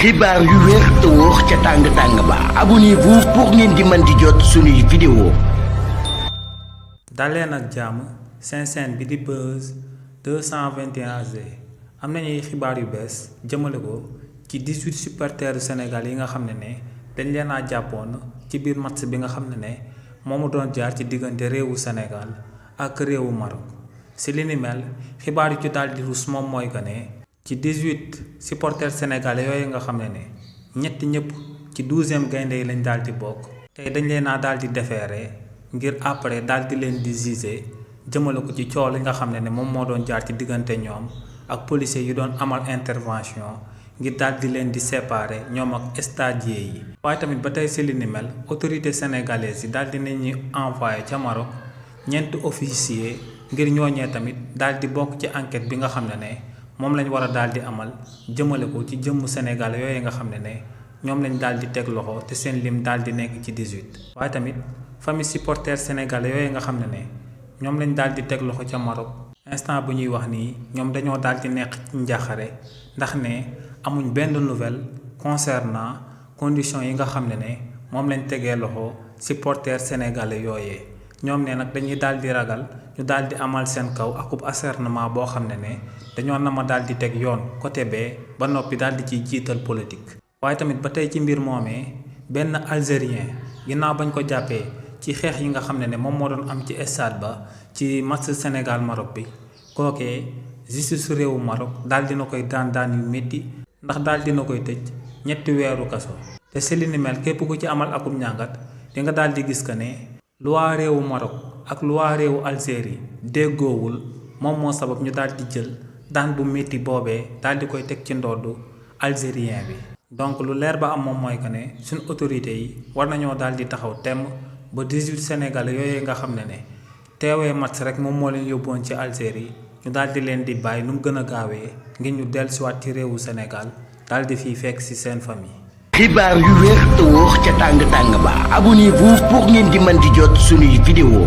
xibaar yu wér te wóor ca tàng-tàng ba abonnez-vous pour ngeen di mën di jot suñuy vidéo. daleen ak jàmm seen chaîne bi di Buzz 221 AG am nañuy xibaar yu bees jëmale ko ci 18 supporters Sénégal yi nga xam ne dañ leen a jàppoon ci biir match bi nga xam ne moomu doon jaar ci diggante réewu Sénégal ak réewu Maroc. si li ni mel xibaar yu ci daal di rus moom mooy que ne ci 18 supporters sénégalais yooyu nga xam ne ñetti ñëpp ci 12e gaynde yi lañ daal di bokk tey dañ leen a daal di defeere ngir après daal di leen di juger jëmale ko ci coow li nga xam ne moom moo doon jaar ci diggante ñoom ak policiers yu doon amal intervention ngir daal di leen di séparer ñoom ak stadier yi. waaye tamit ba tey si li ni mel autorité sénégalaise yi daal di nañ ñu envoyé ca Maroc ñeenti officier ngir ñooñee tamit daal di bokk ci enquête bi nga xam ne moom lañ war a daal di amal jëmale ko ci jëmmu Sénégal yooyu nga xam ne ñoom lañ daal di teg loxo te seen lim daal di nekk ci 18. waaye tamit famille supporter sénégalais yooyu nga xam ne ñoom lañ daal di teg loxo ca Maroc instant bu ñuy wax nii ñoom dañoo daal di nekk ci njaaxare ndax ne amuñ benn nouvelle concernant conditions yi nga xam ne moom lañ tegee loxo supporter sénégalais yooyee. ñoom ne nag dañuy daal di ragal ñu daal di amal seen kaw akub acharnement boo xam ne dañoo nama daal di teg yoon côté bee ba noppi daal di ciy jiital politique. waaye tamit ba tey ci mbir moomee benn algérien ginnaaw bañ ko jàppee ci xeex yi nga xam ne moom moo doon am ci stade ba ci match Sénégal Maroc bi kookee justice réewu Maroc daal dina koy daan yu métti ndax daal dina koy tëj 3 weeru kaso. te si li ni mel képp ku ci amal akub njàngat di nga daal di gis que ne loi réewu Maroc ak loi réewu Algérie déggoowul moom moo sabab ñu daal di jël daan bu métti boobee daal di koy teg ci ndoddu algérien bi. donc lu leer ba am moom mooy que ne suñ autorité yi war nañoo daal di taxaw temm ba 18 sénégalais yooyu nga xam ne teewee match rek moom moo leen yóbboon ci Algérie ñu daal di leen di bàyyi nu mu gën a gaawee ngir ñu dellusiwaat ci réewu Sénégal daal di fiy fekk ci seen famille. xibaar yu wér te wóor ca tàng-tàng ba abonnez-vous pour ngeen di mën di jot suñuy vidéo.